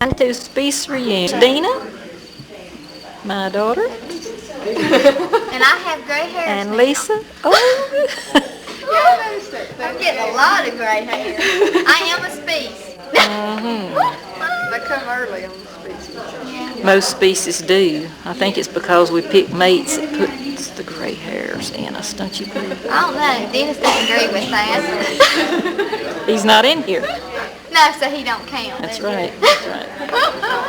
To Speece reunion. Dina, my daughter, And I have gray hair. and Lisa. Oh, I'm getting a lot of gray hair. I am a Speece. They come early on the species. most species do. I think it's because we pick mates that puts the gray hairs in us, don't you believe? I don't know. Dennis doesn't agree with that. He's not in here. No, so he don't count. That's does he? right. That's right.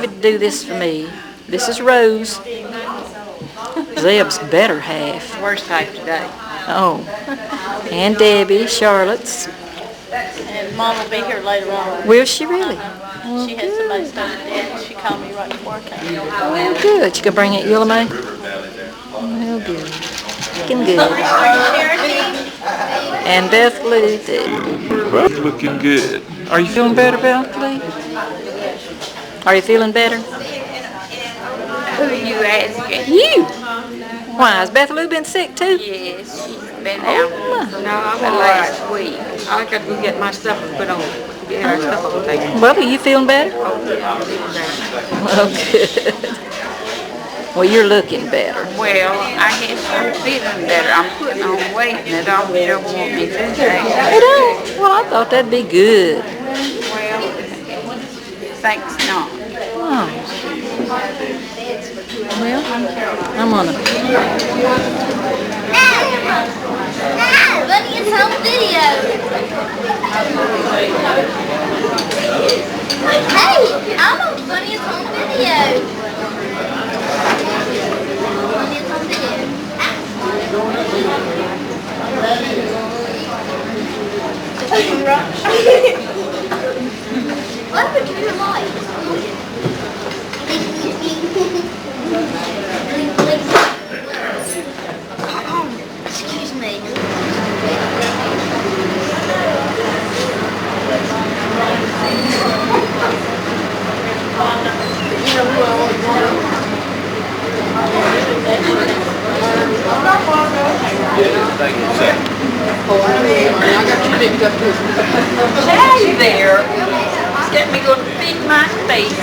Would do this for me. This is Rose. Zeb's better half. Worst half today. Oh, and Debbie, Charlotte's. And Mom will be here later on. Will she really? She had somebody stay with Dad. She called me right before I came. Oh, good. You can bring it, Yellow May? Oh, good. Looking good. And Beth Lou, too. Both looking good. Are you feeling better, Beth Lou? Are you feeling better? Who are you asking? You. Why, has Beth Lou been sick, too? Yes, she's been out. No, I'm all last right. week. I got to go get my stuff and put on. Get our stuff on the table. Bubba, you feeling better? Oh, good. Well, you're looking better. Well, I guess I'm feeling better. I'm putting on weight and the doctor don't want me to do that. You don't? Well, I thought that'd be good. Well, thanks not. Oh. Well, I'm on a... Bunny is home video. Hey, I'm on Bunny is home video. Bunny is home video. What happened to your lights? Excuse me. Hey there. It's getting me going to feed my face.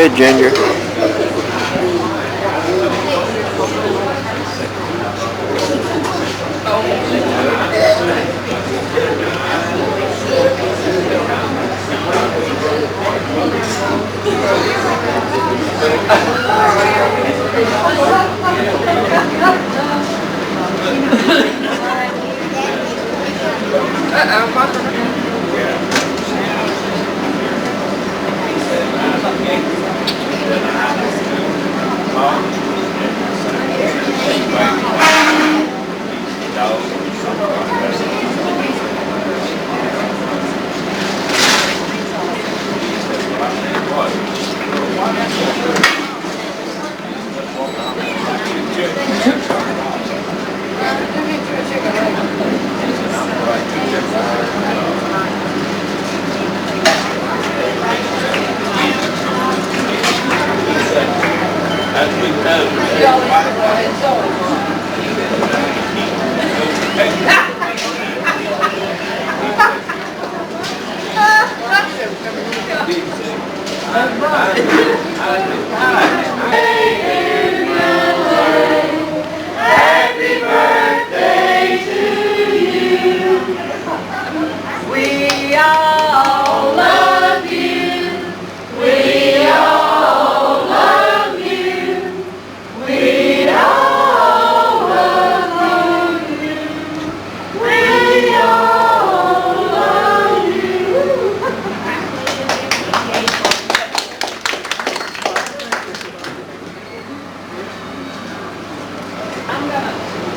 ahead, Ginger.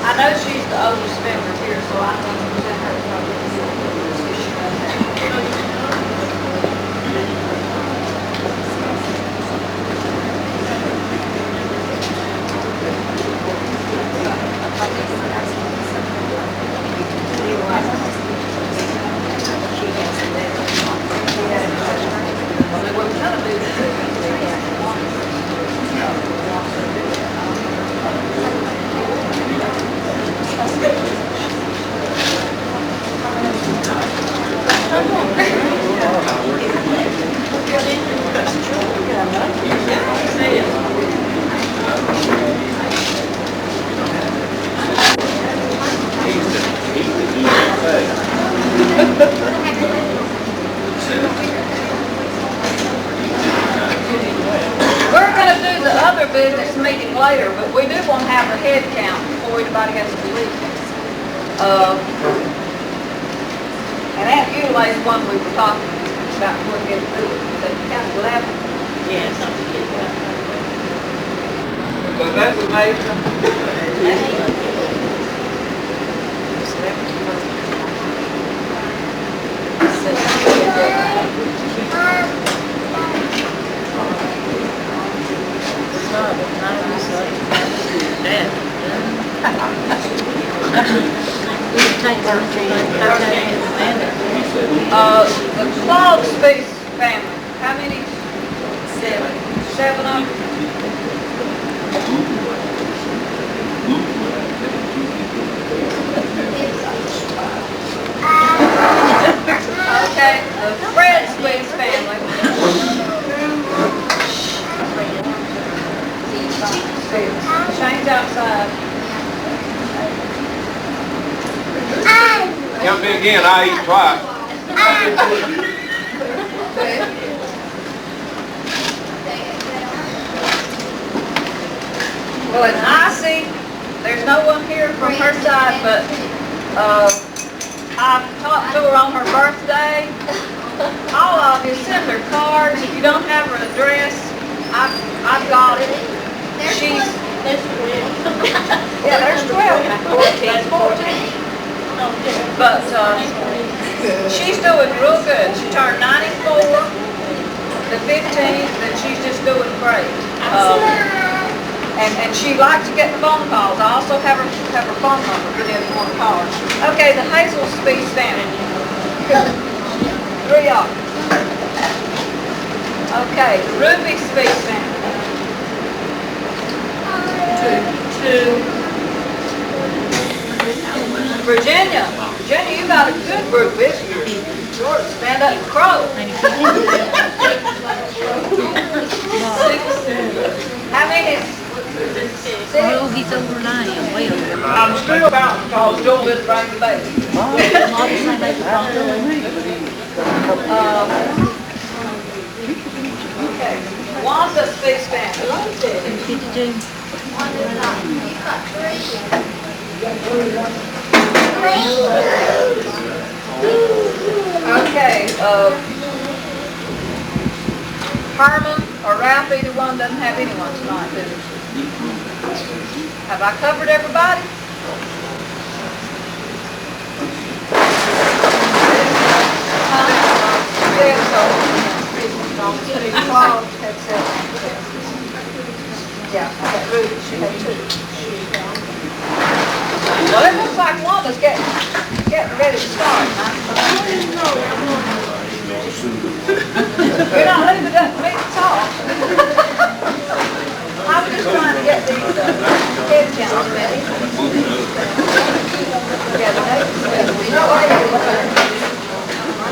I know she's the oldest member here, so I'm going to present her probably. We're going to do the other business meeting later, but we do want to have a head count before anybody has to leave. And that utilized one we were talking about before we get through it. Is that kind of 11? Yes. But that's amazing. The Claude Speece family, how many? 7. 7 of them? Okay, the Fred Speece family. Shane's outside. Come in again, I eat twice. Well, and Icy, there's no one here from her side, but I talked to her on her birthday. All of you send her cards. If you don't have her address, I've got it. She's, yeah, there's 12, 14. But she's doing real good. She turned 94, the 15th, and she's just doing great. And she likes to get phone calls. I also have her phone number for them if you want to call her. Okay, the Hazel Speece family. 3 of them. Okay, the Ruby Speece family. 2. Virginia, you got a good group, isn't you? George, stand up and crow. How many? Well, he's over 90. Well, I'm still about because Joe didn't bring the baby. Okay. Wanda Speece family. 52. Okay, Herman or Ralph, either one doesn't have anyone tonight, do they? Have I covered everybody? Yeah, she had two. Well, it looks like Wanda's getting ready to start. You're not leaving it up for me to talk. I'm just trying to get these head counts ready.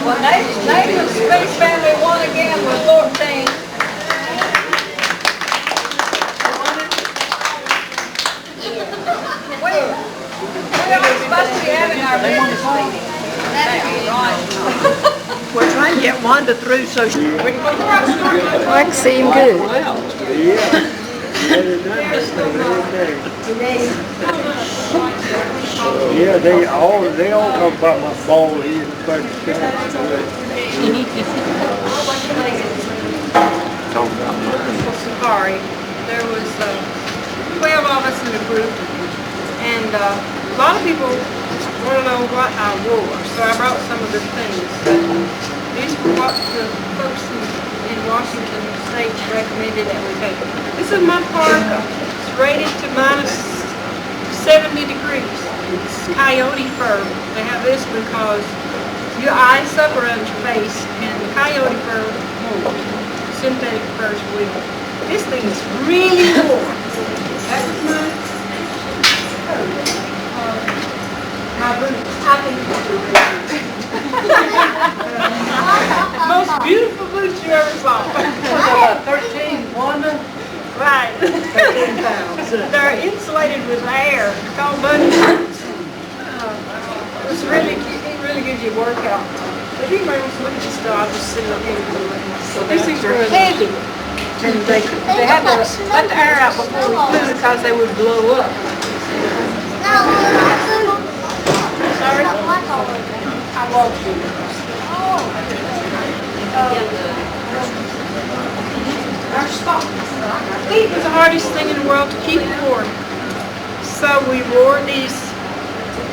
Well, Nathan's Speece family won again with 14. We're supposed to be having our business meeting. We're trying to get Wanda through so she... That seemed good. Yeah, they all talk about my bald head and Sorry. There was 12 of us in the group, and a lot of people want to know what I wore, so I brought some of the things. These were what the folks in Washington State recommended that we take. This is my parka. It's rated to minus 70 degrees. It's coyote fur. They have this because your eyes up around your face, and the coyote fur won't. Synthetic furs will. This thing is really warm. That was my boots. Most beautiful boots you ever saw. 13, Wanda. Right. 13 pounds. They're insulated with air. They're called bunny boots. It really gives you a workout. If you remember look at this stuff, I'll just sit up here. These things are heavy. And they had to let the air out before we flew because they would blow up. Sorry? I walked you. Our socks. Feet was the hardest thing in the world to keep warm. So we wore these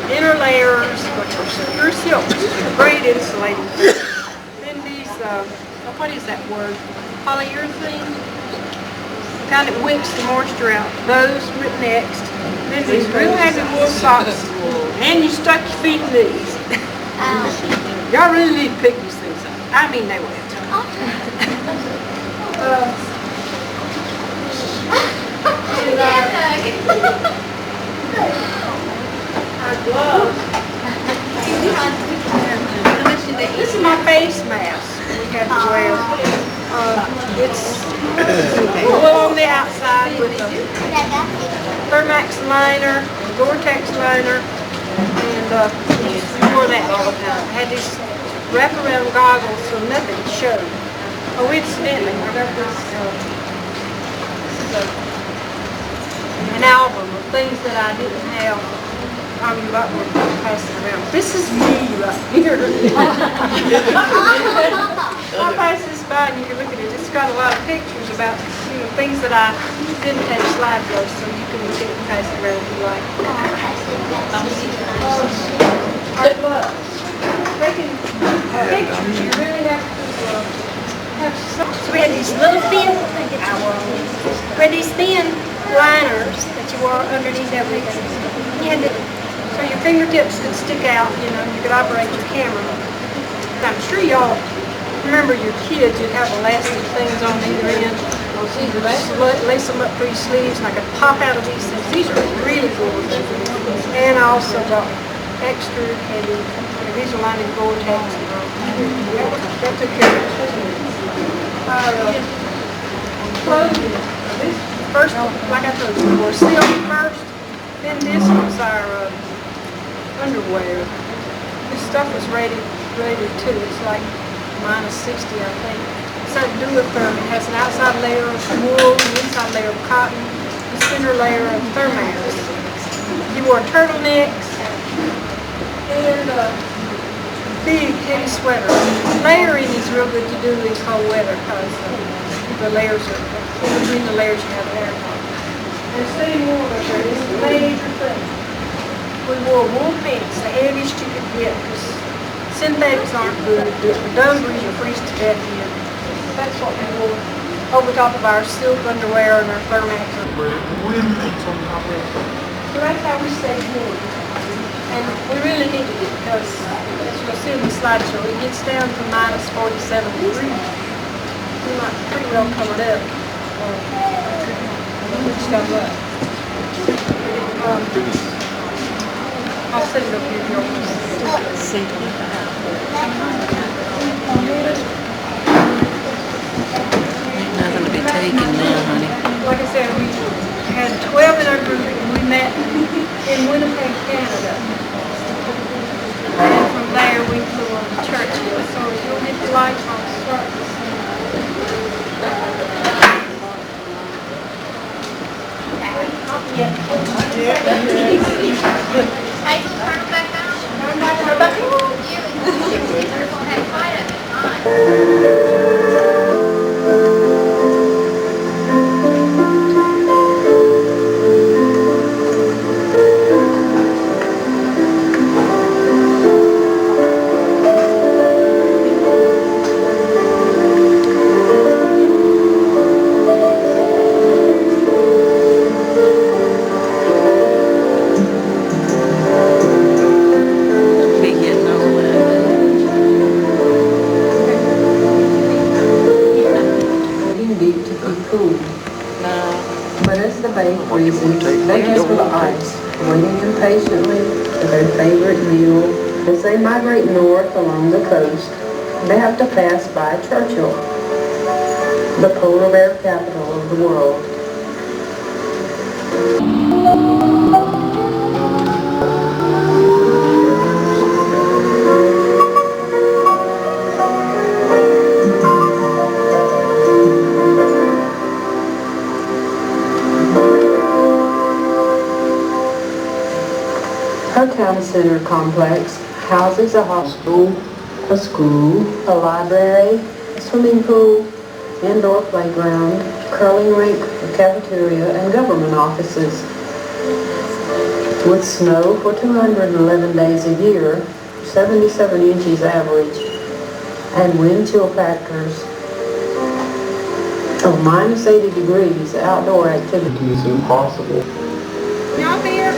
inner layers, which are pure silk, great insulating. Then these, what is that word? Polyurethane? Kind of whips the moisture out. Those went next. Then these real heavy wool socks. And you stuck your feet in these. Y'all really need to pick these things up. I mean, they wet. Our gloves. This is my face mask we have to wear. It's wool on the outside with a Thermax liner, Gore-Tex liner, and I wore that all the time. I had these wraparound goggles so nothing showed. Oh, incidentally, I got this is an album of things that I didn't have. I'm about to pass it around. This is me right here. I'll pass this by and you can look at it. It's got a lot of pictures about things that I didn't take slides of, so you can look at it and pass it around if you like. Our gloves. Taking pictures, you really have to have some. So we had these little thin, liners that you wore underneath everything. You had to, so your fingertips could stick out, you could operate your camera. I'm sure y'all remember your kids, you'd have elastic things on either end. Lace them up through your sleeves, and I could pop out of these things. These are really gorgeous. And I also got extra heavy, these are lined in Gore-Tex. That took care of it. clothing. This first, like I told you, we wore silk first, then this was our underwear. This stuff was rated too. It's like -60, I think. It's like Duotherm. It has an outside layer of wool, an inside layer of cotton, a center layer of thermax. You wore turtlenecks and big heavy sweater. Layering is real good to do in cold weather because the layers are, in between the layers you have air. And staying warm up there is the major thing. We wore wool pants, the heaviest you could get, because synthetics aren't good. The dungarees you freeze to death in. That's what we wore over top of our silk underwear and our thermax. So that's how we stay warm. And we really needed it because, as you'll see in the slideshow, it gets down to -47 degrees. We might pretty well covered up. Which comes up. I'll set it up here if you want to see. Nothing to be taken now, honey. Like I said, we had 12 in our group and we met in Winnipeg, Canada. And from there we flew on to Churchill. So you'll hit the lights on start. Hey, turn it back on. Turn it back on. They're going to have a fight at the time. Be getting old. Deep to keep cool. But as the bay freezes, they just ice, waiting impatiently for their favorite meal. As they migrate north along the coast, they have to pass by Churchill, the polar bear capital of the world. Her town center complex houses a hospital, a school, a library, a swimming pool, indoor playground, curling rink, a cafeteria, and government offices. With snow for 211 days a year, 77 inches average, and wind chill factors of -80 degrees, outdoor activity is impossible. Y'all there?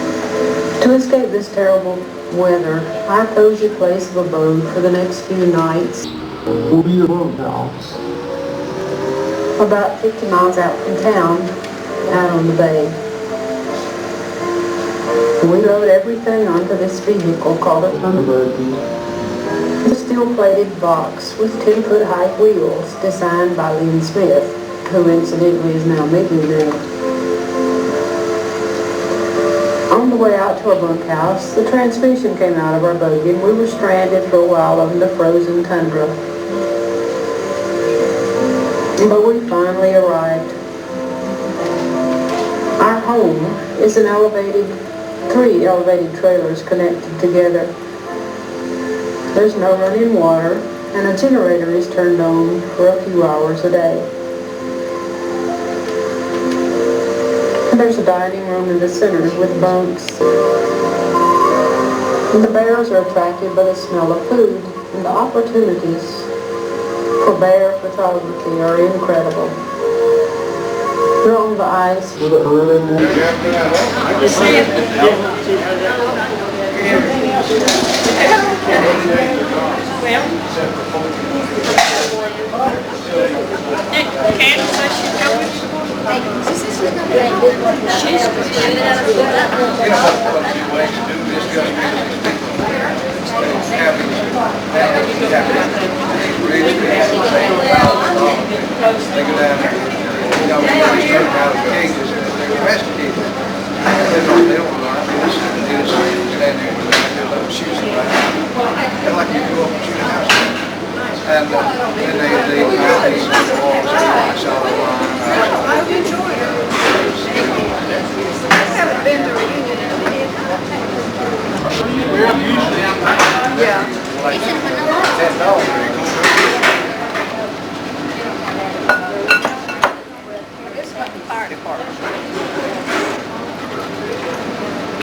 To escape this terrible weather, our cozy place of abode for the next few nights will be a bunkhouse. About 50 miles out from town, out on the bay. We load everything onto this vehicle called a Thunderbird. A steel-plated box with 10-foot high wheels designed by Lynn Smith, who incidentally is now living there. On the way out to our bunkhouse, the transmission came out of our buggy and we were stranded for a while on the frozen tundra. But we finally arrived. Our home is three elevated trailers connected together. There's no running water and a generator is turned on for a few hours a day. There's a dining room in the center with bunks. And the bears are attracted by the smell of food, and the opportunities for bear photography are incredible. They're on the ice. got one of these turned out of cages and they're domesticated. They don't learn. They just stand there with their little shoes and they're like you go up and shoot a house. And then they mount these on the walls and I saw the line. I've enjoyed it. I haven't been to a reunion in a minute. Yeah. Like $10. It's like the fire department.